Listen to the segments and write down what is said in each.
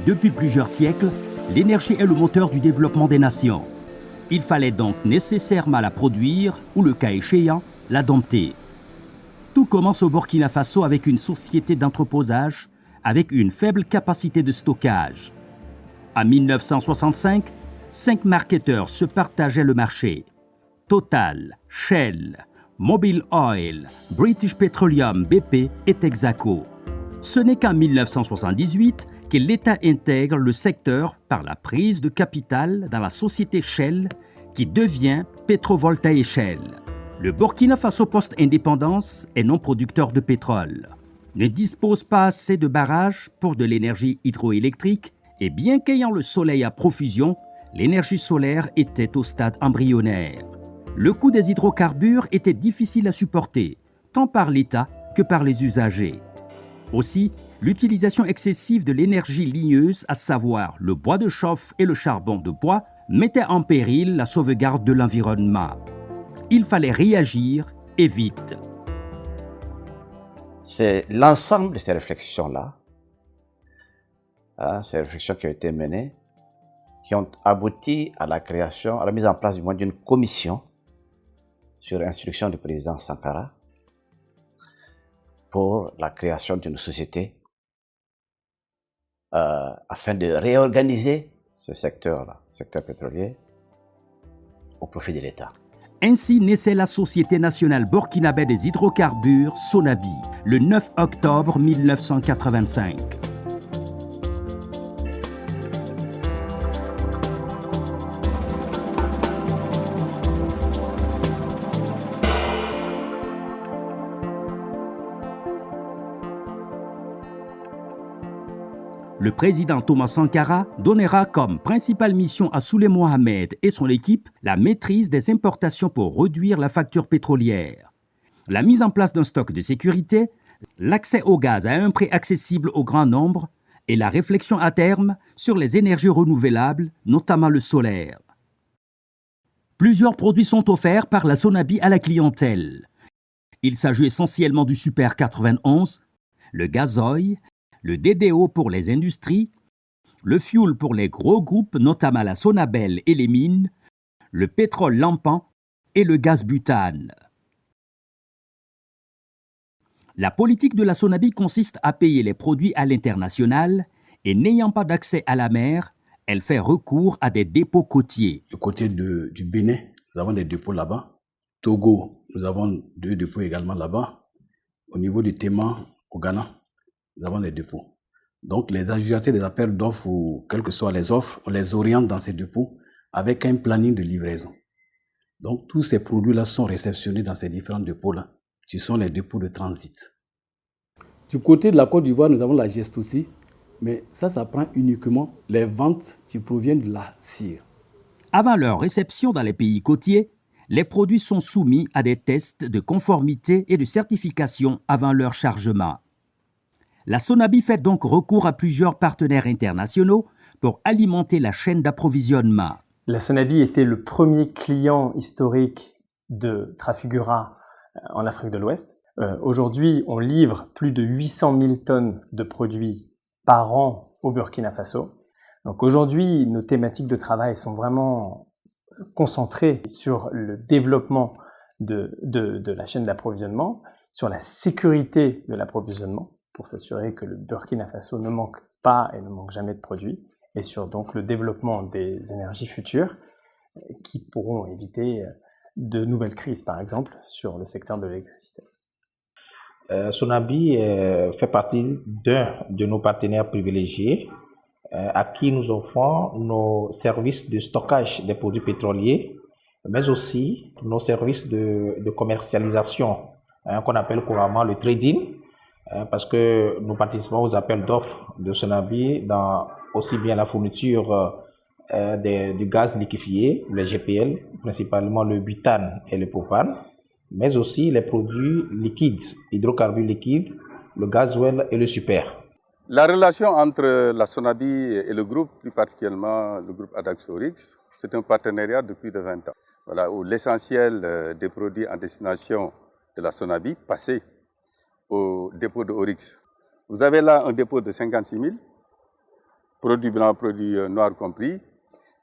Depuis plusieurs siècles, l'énergie est le moteur du développement des nations. Il fallait donc nécessairement la produire ou, le cas échéant, la dompter. Tout commence au Burkina Faso avec une société d'entreposage avec une faible capacité de stockage. En 1965, 5 marketeurs se partageaient le marché. Total, Shell, Mobil Oil, British Petroleum BP et Texaco. Ce n'est qu'en 1978 que l'État intègre le secteur par la prise de capital dans la société Shell qui devient Petrovoltaï Shell. Le Burkina Faso post-indépendance est non producteur de pétrole, ne dispose pas assez de barrages pour de l'énergie hydroélectrique et bien qu'ayant le soleil à profusion, l'énergie solaire était au stade embryonnaire. Le coût des hydrocarbures était difficile à supporter, tant par l'État que par les usagers. Aussi, l'utilisation excessive de l'énergie ligneuse, à savoir le bois de chauffe et le charbon de bois, mettait en péril la sauvegarde de l'environnement. Il fallait réagir et vite. C'est l'ensemble de ces réflexions-là, ces réflexions qui ont été menées, qui ont abouti à la création, à la mise en place du moins d'une commission sur instruction du président Sankara pour la création d'une société afin de réorganiser ce secteur-là, secteur pétrolier, au profit de l'État. Ainsi naissait la Société nationale burkinabé des hydrocarbures, SONABI, le 9 octobre 1985. Le président Thomas Sankara donnera comme principale mission à Souley Mohamed et son équipe la maîtrise des importations pour réduire la facture pétrolière. La mise en place d'un stock de sécurité, l'accès au gaz à un prix accessible au grand nombre et la réflexion à terme sur les énergies renouvelables, notamment le solaire. Plusieurs produits sont offerts par la SONABI à la clientèle. Il s'agit essentiellement du Super 91, le gazoil, le DDO pour les industries, le fioul pour les gros groupes, notamment la Sonabel et les mines, le pétrole lampant et le gaz butane. La politique de la SONABI consiste à payer les produits à l'international et n'ayant pas d'accès à la mer, elle fait recours à des dépôts côtiers. Du côté du Bénin, nous avons des dépôts là-bas. Togo, nous avons 2 dépôts également là-bas. Au niveau du Téma, au Ghana, nous avons des dépôts. Donc, les adjudicataires des appels d'offres ou quelles que soient les offres, on les oriente dans ces dépôts avec un planning de livraison. Donc, tous ces produits-là sont réceptionnés dans ces différents dépôts-là, qui sont les dépôts de transit. Du côté de la Côte d'Ivoire, nous avons la geste aussi, mais ça prend uniquement les ventes qui proviennent de la cire. Avant leur réception dans les pays côtiers, les produits sont soumis à des tests de conformité et de certification avant leur chargement. La SONABI fait donc recours à plusieurs partenaires internationaux pour alimenter la chaîne d'approvisionnement. La SONABI était le premier client historique de Trafigura en Afrique de l'Ouest. Aujourd'hui, on livre plus de 800 000 tonnes de produits par an au Burkina Faso. Donc aujourd'hui, nos thématiques de travail sont vraiment concentrées sur le développement de la chaîne d'approvisionnement, sur la sécurité de l'approvisionnement, pour s'assurer que le Burkina Faso ne manque pas et ne manque jamais de produits, et sur donc le développement des énergies futures qui pourront éviter de nouvelles crises, par exemple, sur le secteur de l'électricité. SONABI fait partie d'un de nos partenaires privilégiés à qui nous offrons nos services de stockage des produits pétroliers, mais aussi nos services de commercialisation, qu'on appelle couramment le trading, parce que nous participons aux appels d'offres de SONABI dans aussi bien la fourniture du gaz liquéfié, le GPL, principalement le butane et le propane, mais aussi les produits liquides, hydrocarbures liquides, le gasoil et le super. La relation entre la SONABI et le groupe, plus particulièrement le groupe Adaxorix, c'est un partenariat de plus de 20 ans. Voilà, où l'essentiel des produits en destination de la SONABI passaient au dépôt de Orix. Vous avez là un dépôt de 56 000 produits blancs, produits noirs compris,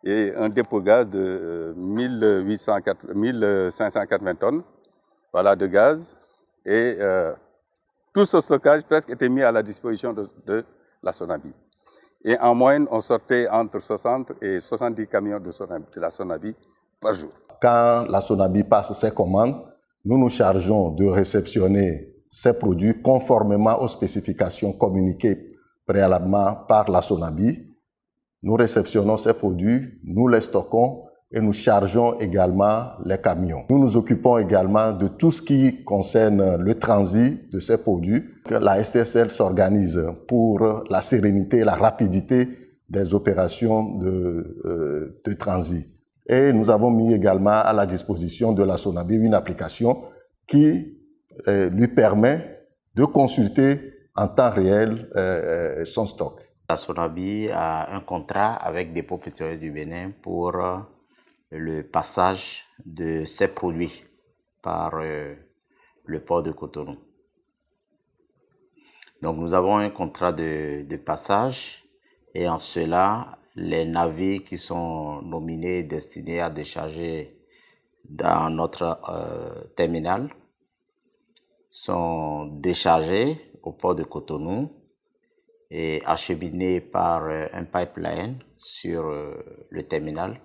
et un dépôt gaz de 1580 tonnes voilà, de gaz. Et tout ce stockage presque était mis à la disposition de la Sonabi. Et en moyenne, on sortait entre 60 et 70 camions de la Sonabi par jour. Quand la Sonabi passe ses commandes, nous nous chargeons de réceptionner ces produits conformément aux spécifications communiquées préalablement par la Sonabi. Nous réceptionnons ces produits, nous les stockons et nous chargeons également les camions. Nous nous occupons également de tout ce qui concerne le transit de ces produits. La STSL s'organise pour la sérénité et la rapidité des opérations de transit. Et nous avons mis également à la disposition de la Sonabi une application qui lui permet de consulter en temps réel son stock. La Sonabi a un contrat avec Dépôt pétrolier du Bénin pour le passage de ses produits par le port de Cotonou. Donc nous avons un contrat de passage et en cela, les navires qui sont nominés destinés à décharger dans notre terminal sont déchargés au port de Cotonou et acheminés par un pipeline sur le terminal.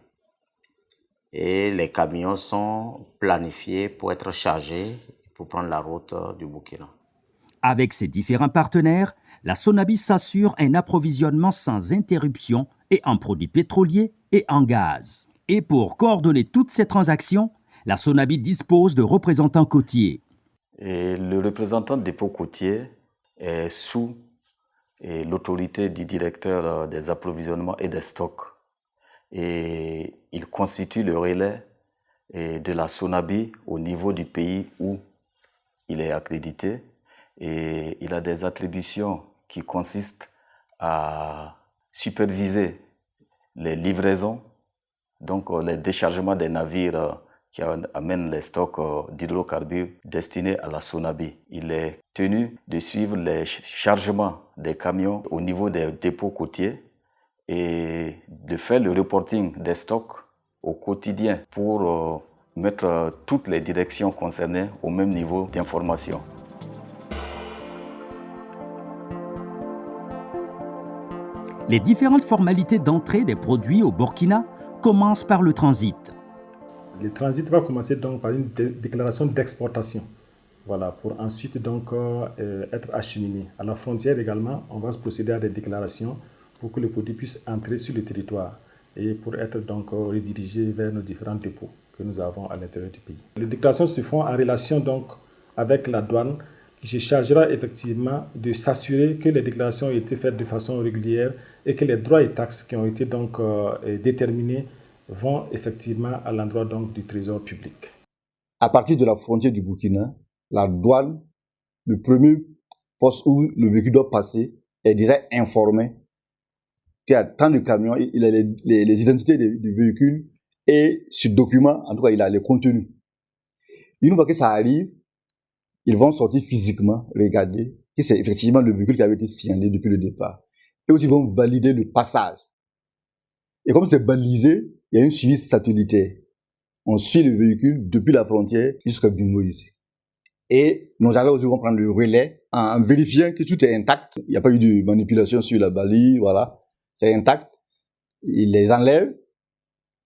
Et les camions sont planifiés pour être chargés pour prendre la route du Burkina. Avec ses différents partenaires, la Sonabi s'assure un approvisionnement sans interruption et en produits pétroliers et en gaz. Et pour coordonner toutes ces transactions, la Sonabi dispose de représentants côtiers. Et le représentant de dépôt côtier est sous l'autorité du directeur des approvisionnements et des stocks. Et il constitue le relais de la Sonabi au niveau du pays où il est accrédité. Et il a des attributions qui consistent à superviser les livraisons, donc les déchargements des navires qui amènent les stocks d'hydrocarbures destinés à la Sonabi. Il est tenu de suivre les chargements des camions au niveau des dépôts côtiers et de faire le reporting des stocks au quotidien pour mettre toutes les directions concernées au même niveau d'information. Les différentes formalités d'entrée des produits au Burkina commencent par le transit. Le transit va commencer donc par une déclaration d'exportation, voilà, pour ensuite donc être acheminé. À la frontière également, on va se procéder à des déclarations pour que le produit puisse entrer sur le territoire et pour être donc redirigé vers nos différents dépôts que nous avons à l'intérieur du pays. Les déclarations se font en relation donc avec la douane qui se chargera effectivement de s'assurer que les déclarations ont été faites de façon régulière et que les droits et taxes qui ont été donc déterminés vont effectivement à l'endroit donc du trésor public. À partir de la frontière du Burkina, la douane, le premier poste où le véhicule doit passer, est déjà informé qu'il y a tant de camions, il a les identités du véhicule et ce document, en tout cas, il a les contenus. Une fois que ça arrive, ils vont sortir physiquement, regarder que c'est effectivement le véhicule qui avait été signalé depuis le départ. Et aussi, ils vont valider le passage. Et comme c'est balisé, il y a un suivi satellitaire. On suit le véhicule depuis la frontière jusqu'à Bingo ici. Et nos agents aussi vont prendre le relais en vérifiant que tout est intact. Il n'y a pas eu de manipulation sur la balise, voilà. C'est intact. Ils les enlèvent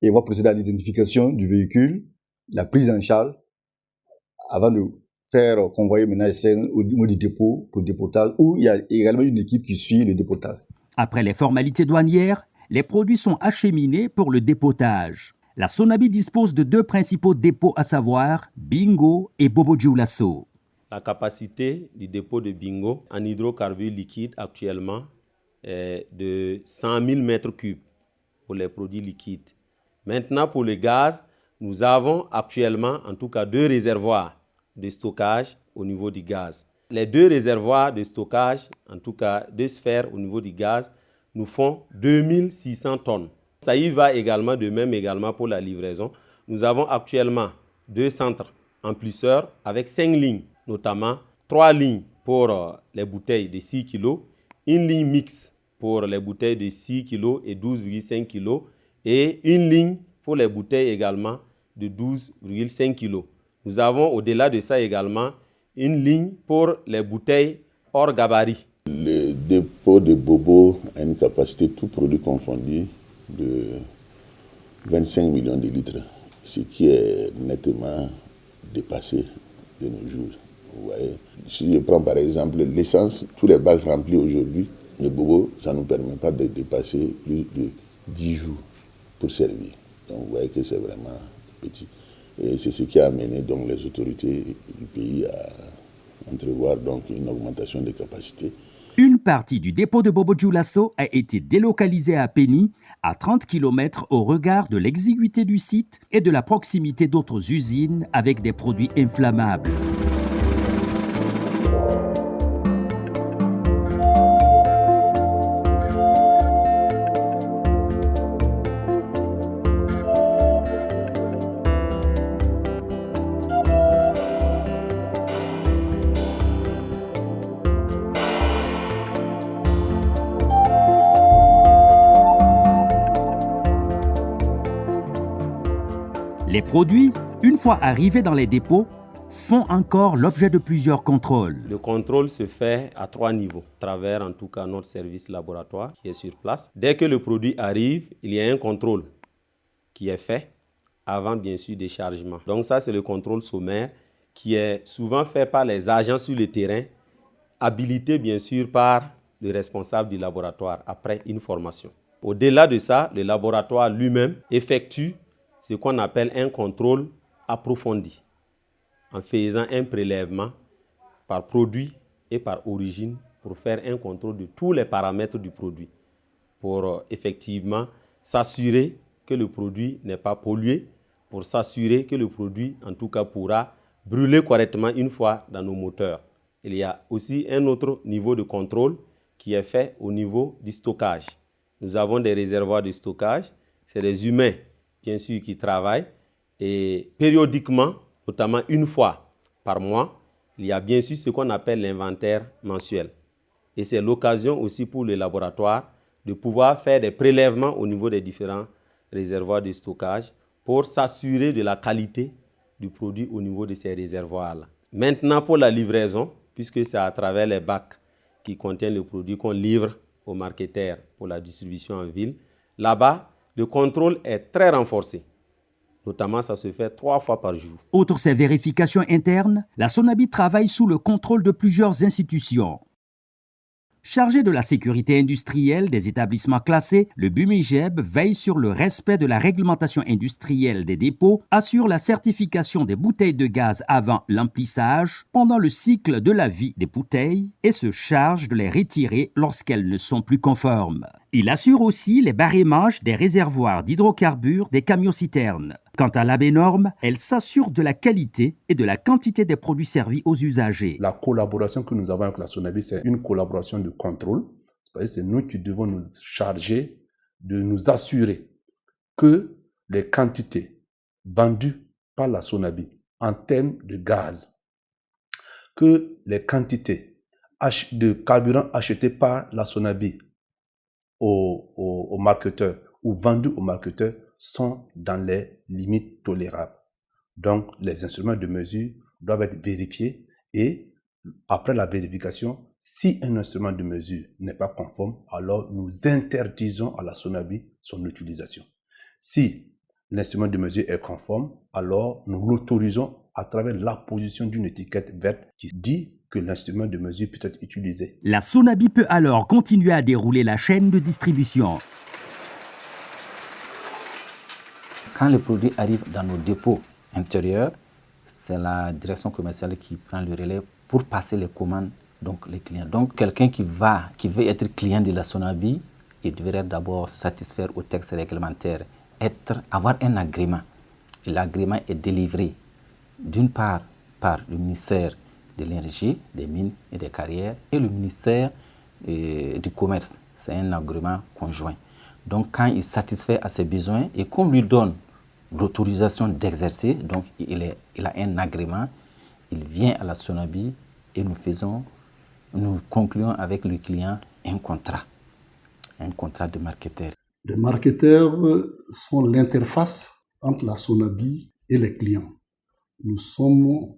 et vont procéder à l'identification du véhicule, la prise en charge, avant de faire convoyer maintenant les scènes au niveau du dépôt pour le dépotage, où il y a également une équipe qui suit le dépotage. Après les formalités douanières, les produits sont acheminés pour le dépotage. La Sonabi dispose de deux principaux dépôts, à savoir Bingo et Bobo-Dioulasso. La capacité du dépôt de Bingo en hydrocarbures liquides actuellement est de 100 000 mètres cubes pour les produits liquides. Maintenant, pour le gaz, nous avons actuellement en tout cas 2 réservoirs de stockage au niveau du gaz. Les 2 réservoirs de stockage, en tout cas 2 sphères au niveau du gaz, nous font 2600 tonnes. Ça y va également de même également pour la livraison. Nous avons actuellement 2 centres emplisseurs avec 5 lignes, notamment 3 lignes pour les bouteilles de 6 kg, une ligne mixte pour les bouteilles de 6 kg et 12,5 kg et une ligne pour les bouteilles également de 12,5 kg. Nous avons au-delà de ça également une ligne pour les bouteilles hors gabarit. Le dépôt de Bobo a une capacité, tout produit confondu, de 25 millions de litres, ce qui est nettement dépassé de nos jours. Vous voyez, si je prends par exemple l'essence, tous les bacs remplis aujourd'hui, le Bobo, ça ne nous permet pas de dépasser plus de 10 jours pour servir. Donc vous voyez que c'est vraiment petit. Et c'est ce qui a amené donc les autorités du pays à entrevoir donc une augmentation des capacités. Une partie du dépôt de Bobo Dioulasso a été délocalisée à Pény, à 30 km au regard de l'exiguïté du site et de la proximité d'autres usines avec des produits inflammables. Les produits, une fois arrivés dans les dépôts, font encore l'objet de plusieurs contrôles. Le contrôle se fait à 3 niveaux, à travers en tout cas notre service laboratoire qui est sur place. Dès que le produit arrive, il y a un contrôle qui est fait avant bien sûr déchargement. Donc ça c'est le contrôle sommaire qui est souvent fait par les agents sur le terrain, habilités bien sûr par le responsable du laboratoire après une formation. Au-delà de ça, le laboratoire lui-même effectue ce qu'on appelle un contrôle approfondi, en faisant un prélèvement par produit et par origine pour faire un contrôle de tous les paramètres du produit, pour effectivement s'assurer que le produit n'est pas pollué, pour s'assurer que le produit en tout cas pourra brûler correctement une fois dans nos moteurs. Il y a aussi un autre niveau de contrôle qui est fait au niveau du stockage. Nous avons des réservoirs de stockage, c'est des humains bien sûr qui travaillent et périodiquement, notamment une fois par mois, il y a bien sûr ce qu'on appelle l'inventaire mensuel. Et c'est l'occasion aussi pour le laboratoire de pouvoir faire des prélèvements au niveau des différents réservoirs de stockage pour s'assurer de la qualité du produit au niveau de ces réservoirs-là. Maintenant pour la livraison, puisque c'est à travers les bacs qui contiennent le produit qu'on livre aux marketeurs pour la distribution en ville, là-bas, le contrôle est très renforcé. Notamment, ça se fait 3 fois par jour. Outre ces vérifications internes, la Sonabi travaille sous le contrôle de plusieurs institutions. Chargé de la sécurité industrielle des établissements classés, le BUMIGEB veille sur le respect de la réglementation industrielle des dépôts, assure la certification des bouteilles de gaz avant l'emplissage, pendant le cycle de la vie des bouteilles et se charge de les retirer lorsqu'elles ne sont plus conformes. Il assure aussi les barèmages des réservoirs d'hydrocarbures des camions-citernes. Quant à l'ABNORM, elle s'assure de la qualité et de la quantité des produits servis aux usagers. La collaboration que nous avons avec la Sonabi, c'est une collaboration de contrôle. C'est nous qui devons nous charger de nous assurer que les quantités vendues par la Sonabi en termes de gaz, que les quantités de carburant achetés par la Sonabi aux marketeurs ou vendus aux marketeurs sont dans les limites tolérables. Donc, les instruments de mesure doivent être vérifiés et après la vérification, si un instrument de mesure n'est pas conforme, alors nous interdisons à la Sonabi son utilisation. Si l'instrument de mesure est conforme, alors nous l'autorisons à travers l'apposition d'une étiquette verte qui dit que l'instrument de mesure peut être utilisé. La Sonabi peut alors continuer à dérouler la chaîne de distribution. Quand les produits arrivent dans nos dépôts intérieurs, c'est la direction commerciale qui prend le relais pour passer les commandes, donc les clients. Donc quelqu'un qui veut être client de la Sonabi, il devrait d'abord satisfaire au texte réglementaire, avoir un agrément. Et l'agrément est délivré d'une part par le ministère de l'Énergie, des Mines et des Carrières et le ministère du Commerce. C'est un agrément conjoint. Donc quand il satisfait à ses besoins et qu'on lui donne l'autorisation d'exercer, donc il a un agrément, il vient à la Sonabi et nous concluons avec le client un contrat. un contrat de marketeur? Les marketeurs sont l'interface entre la Sonabi et les clients. Nous sommes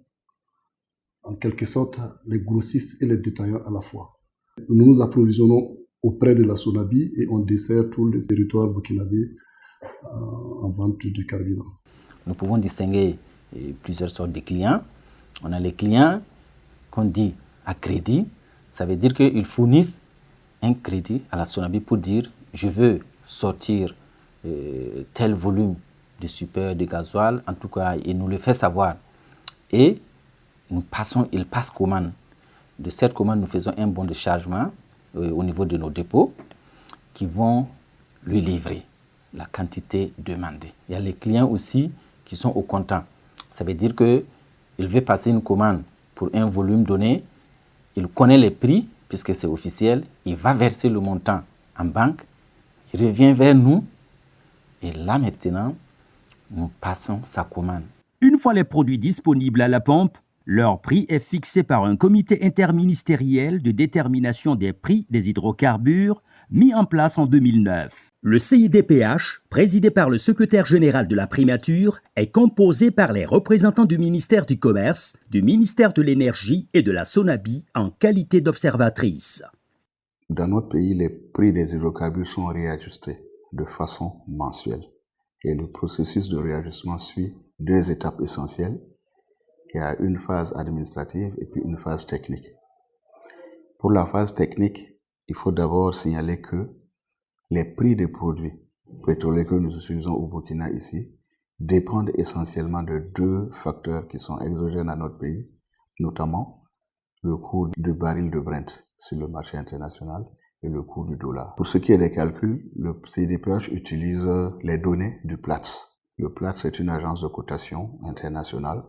en quelque sorte les grossistes et les détaillants à la fois. Nous nous approvisionnons auprès de la Sonabi et on dessert tout le territoire burkinabé en vente du carburant. Nous pouvons distinguer plusieurs sortes de clients. On a les clients qu'on dit à crédit. Ça veut dire qu'ils fournissent un crédit à la Sonabi pour dire je veux sortir tel volume de super, de gasoil. En tout cas, il nous le fait savoir. Et ils passent commande. De cette commande, nous faisons un bon de chargement au niveau de nos dépôts qui vont lui livrer la quantité demandée. Il y a les clients aussi qui sont au comptant. Ça veut dire qu'il veut passer une commande pour un volume donné, il connaît les prix puisque c'est officiel, il va verser le montant en banque, il revient vers nous et là maintenant, nous passons sa commande. Une fois les produits disponibles à la pompe, leur prix est fixé par un comité interministériel de détermination des prix des hydrocarbures mis en place en 2009. Le CIDPH, présidé par le secrétaire général de la primature, est composé par les représentants du ministère du Commerce, du ministère de l'Énergie et de la Sonabi en qualité d'observatrice. Dans notre pays, les prix des hydrocarbures sont réajustés de façon mensuelle. Et le processus de réajustement suit deux étapes essentielles. Il y a une phase administrative et puis une phase technique. Pour la phase technique, il faut d'abord signaler que les prix des produits pétroliers que nous utilisons au Burkina ici dépendent essentiellement de deux facteurs qui sont exogènes à notre pays, notamment le cours du baril de Brent sur le marché international et le cours du dollar. Pour ce qui est des calculs, le CIDPH utilise les données du Platts. Le Platts, c'est une agence de cotation internationale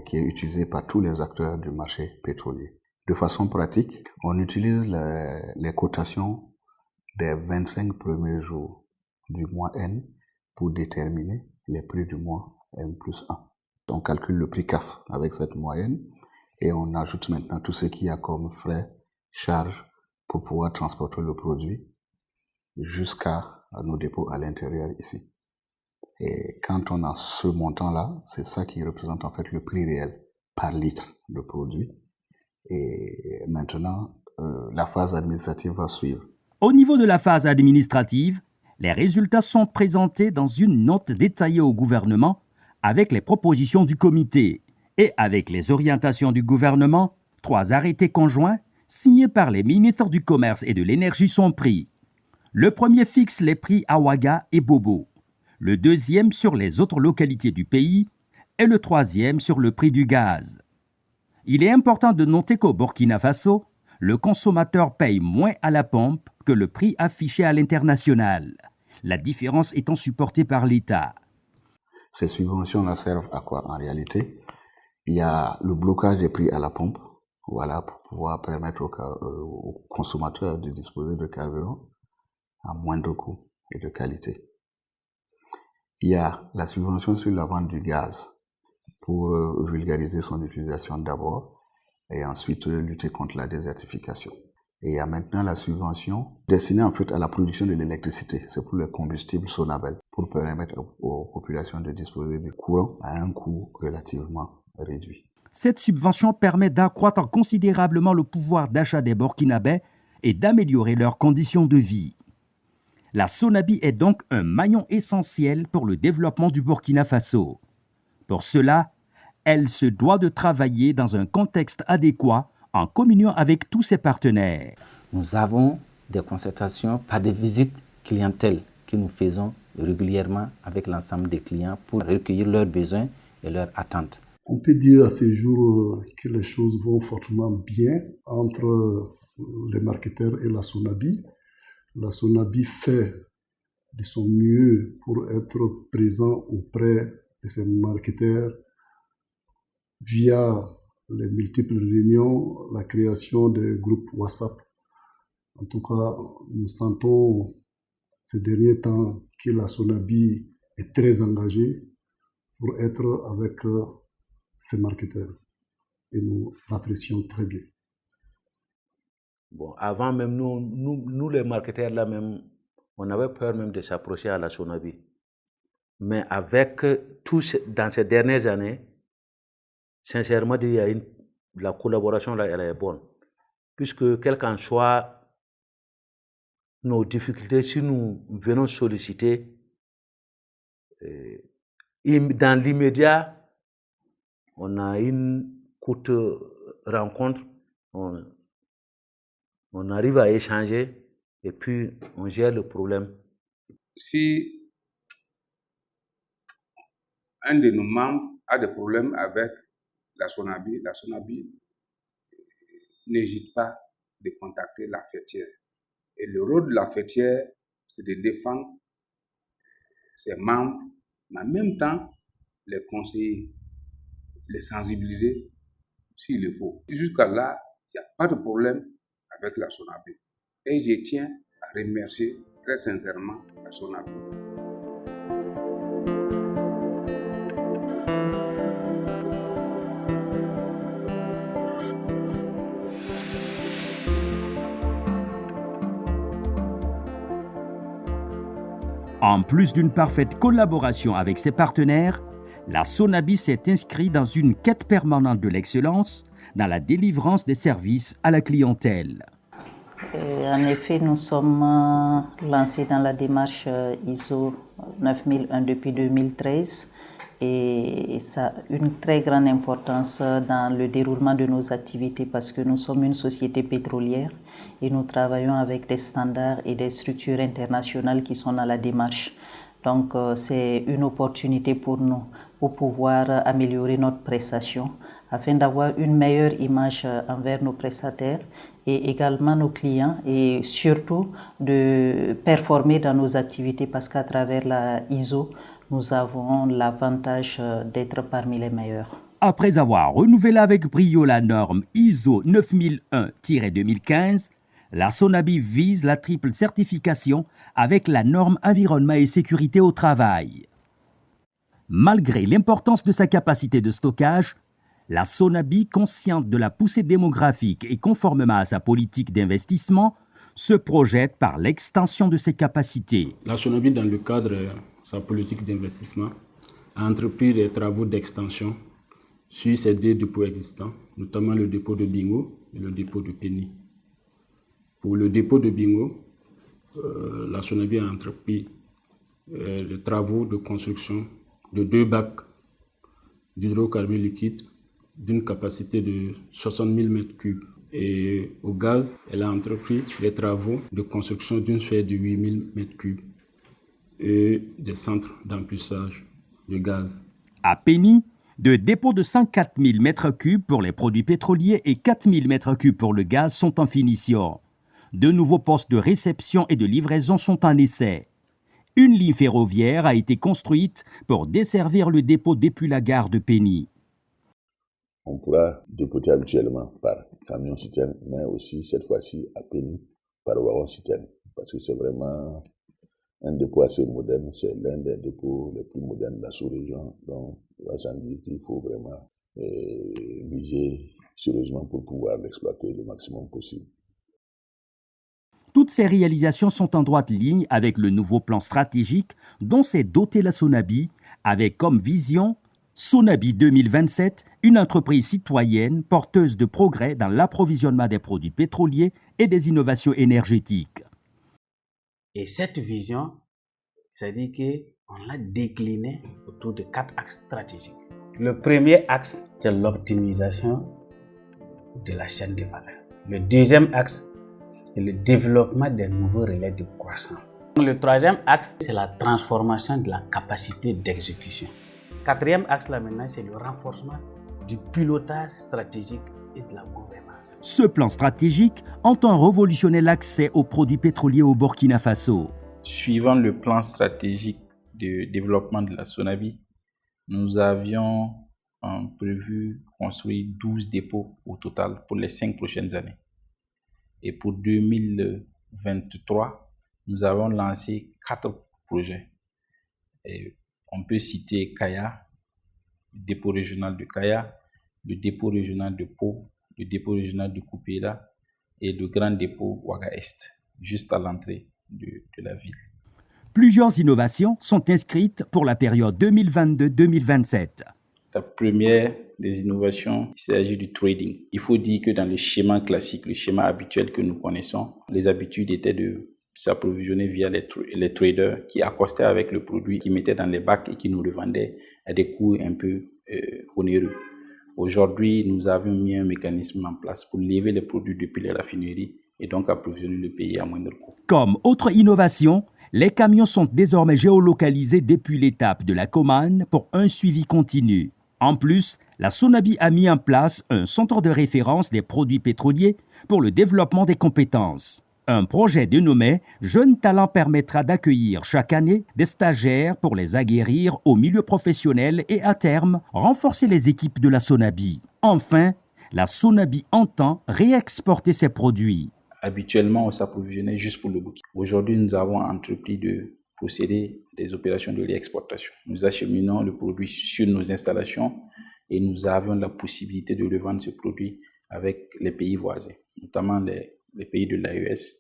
qui est utilisée par tous les acteurs du marché pétrolier. De façon pratique, on utilise les cotations des 25 premiers jours du mois N pour déterminer les prix du mois N+1. On calcule le prix CAF avec cette moyenne et on ajoute maintenant tout ce qu'il y a comme frais, charges pour pouvoir transporter le produit jusqu'à nos dépôts à l'intérieur ici. Et quand on a ce montant-là, c'est ça qui représente en fait le prix réel par litre de produit. Et maintenant, la phase administrative va suivre. Au niveau de la phase administrative, les résultats sont présentés dans une note détaillée au gouvernement avec les propositions du comité et avec les orientations du gouvernement, 3 arrêtés conjoints signés par les ministres du Commerce et de l'Énergie sont pris. Le premier fixe les prix à Ouaga et Bobo, le deuxième sur les autres localités du pays et le troisième sur le prix du gaz. Il est important de noter qu'au Burkina Faso, le consommateur paye moins à la pompe que le prix affiché à l'international, la différence étant supportée par l'État. Ces subventions-là servent à quoi en réalité? Il y a le blocage des prix à la pompe, voilà, pour pouvoir permettre aux consommateurs de disposer de carburant à moindre coût et de qualité. Il y a la subvention sur la vente du gaz pour vulgariser son utilisation d'abord et ensuite lutter contre la désertification. Et il y a maintenant la subvention destinée en fait à la production de l'électricité. C'est pour le combustible Sonabel, pour permettre aux populations de disposer du courant à un coût relativement réduit. Cette subvention permet d'accroître considérablement le pouvoir d'achat des Burkinabés et d'améliorer leurs conditions de vie. La Sonabi est donc un maillon essentiel pour le développement du Burkina Faso. Pour cela, elle se doit de travailler dans un contexte adéquat en communion avec tous ses partenaires. Nous avons des concertations par des visites clientèles que nous faisons régulièrement avec l'ensemble des clients pour recueillir leurs besoins et leurs attentes. On peut dire à ce jour que les choses vont fortement bien entre les marketeurs et la Sonabi. La Sonabi fait de son mieux pour être présent auprès de ses marketeurs via les multiples réunions, la création des groupes WhatsApp. En tout cas, nous sentons ces derniers temps que la Sonabi est très engagée pour être avec ses marketeurs. Et nous l'apprécions très bien. Bon, avant même, nous les marketeurs là même, On avait peur même de s'approcher à la Sonabi. Mais avec tout, dans ces dernières années, sincèrement, la collaboration là, elle est bonne. Puisque quel qu'en soit nos difficultés, si nous venons solliciter, dans l'immédiat, on a une courte rencontre, on arrive à échanger et puis on gère le problème. Si un de nos membres a des problèmes avec la Sonabi n'hésite pas de contacter la fêtière. Et le rôle de la fêtière, c'est de défendre ses membres, mais en même temps, les conseiller, les sensibiliser s'il le faut. Jusqu'à là, il n'y a pas de problème avec la Sonabi. Et je tiens à remercier très sincèrement la Sonabi. En plus d'une parfaite collaboration avec ses partenaires, la Sonabi s'est inscrite dans une quête permanente de l'excellence dans la délivrance des services à la clientèle. En effet, nous sommes lancés dans la démarche ISO 9001 depuis 2013 et ça a une très grande importance dans le déroulement de nos activités parce que nous sommes une société pétrolière et nous travaillons avec des standards et des structures internationales qui sont dans la démarche. Donc c'est une opportunité pour nous pour pouvoir améliorer notre prestation afin d'avoir une meilleure image envers nos prestataires et également nos clients et surtout de performer dans nos activités parce qu'à travers la ISO, nous avons l'avantage d'être parmi les meilleurs. Après avoir renouvelé avec brio la norme ISO 9001-2015, la Sonabi vise la triple certification avec la norme environnement et sécurité au travail. Malgré l'importance de sa capacité de stockage, la Sonabi, consciente de la poussée démographique et conformément à sa politique d'investissement, se projette par l'extension de ses capacités. La Sonabi, dans le cadre de sa politique d'investissement, a entrepris des travaux d'extension sur ces deux dépôts existants, notamment le dépôt de Bingo et le dépôt de Penny. Pour le dépôt de Bingo, la Sonabi a entrepris les travaux de construction de 2 bacs d'hydrocarbures liquides d'une capacité de 60 000 m3. Et au gaz, elle a entrepris les travaux de construction d'une sphère de 8 000 m3 et des centres d'emplissage de gaz. À Penny, 2 dépôts de 104 000 m3 pour les produits pétroliers et 4 000 m3 pour le gaz sont en finition. 2 nouveaux postes de réception et de livraison sont en essai. Une ligne ferroviaire a été construite pour desservir le dépôt depuis la gare de Penny. On pourra dépoter habituellement par camion-citerne, mais aussi cette fois-ci à Penny par wagon-citerne. Parce que c'est vraiment un dépôt assez moderne, c'est l'un des dépôts les plus modernes de la sous-région. Donc, il va sans dire qu'il faut vraiment viser sérieusement pour pouvoir l'exploiter le maximum possible. Toutes ces réalisations sont en droite ligne avec le nouveau plan stratégique dont s'est dotée la Sonabi, avec comme vision Sonabi 2027, une entreprise citoyenne porteuse de progrès dans l'approvisionnement des produits pétroliers et des innovations énergétiques. Et cette vision, c'est-à-dire qu'on l'a déclinée autour de 4 axes stratégiques. Le premier axe, c'est l'optimisation de la chaîne de valeur. Le deuxième axe, c'est le développement des nouveaux relais de croissance. Le troisième axe, c'est la transformation de la capacité d'exécution. Quatrième axe là maintenant, c'est le renforcement du pilotage stratégique et de la gouvernance. Ce plan stratégique entend révolutionner l'accès aux produits pétroliers au Burkina Faso. Suivant le plan stratégique de développement de la Sonabi, nous avions prévu construire 12 dépôts au total pour les 5 prochaines années. Et pour 2023, nous avons lancé 4 projets. Et on peut citer Kaya, le dépôt régional de Kaya, le dépôt régional de Pau, le dépôt régional de Koupéla et le grand dépôt Ouaga Est, juste à l'entrée de la ville. Plusieurs innovations sont inscrites pour la période 2022-2027. La première des innovations, il s'agit du trading. Il faut dire que dans le schéma classique, le schéma habituel que nous connaissons, les habitudes étaient de s'approvisionner via les traders qui accostaient avec le produit, qui mettaient dans les bacs et qui nous le vendaient à des coûts un peu onéreux. Aujourd'hui, nous avons mis un mécanisme en place pour lever les produits depuis les raffineries et donc approvisionner le pays à moindre coût. Comme autre innovation, les camions sont désormais géolocalisés depuis l'étape de la commande pour un suivi continu. En plus, la Sonabi a mis en place un centre de référence des produits pétroliers pour le développement des compétences. Un projet dénommé Jeunes Talents permettra d'accueillir chaque année des stagiaires pour les aguerrir au milieu professionnel et à terme renforcer les équipes de la Sonabi. Enfin, la Sonabi entend réexporter ses produits. Habituellement, on s'approvisionnait juste pour le bouquet. Aujourd'hui, nous avons entrepris de procéder à des opérations de réexportation. Nous acheminons le produit sur nos installations et nous avons la possibilité de revendre ce produit avec les pays voisins, notamment les pays de l'AES,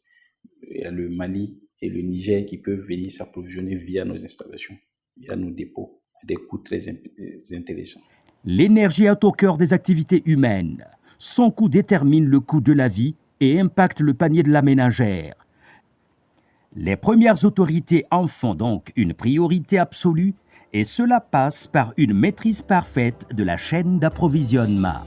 le Mali et le Niger qui peuvent venir s'approvisionner via nos installations, via nos dépôts, à des coûts très intéressants. L'énergie est au cœur des activités humaines. Son coût détermine le coût de la vie et impacte le panier de la ménagère. Les premières autorités en font donc une priorité absolue et cela passe par une maîtrise parfaite de la chaîne d'approvisionnement.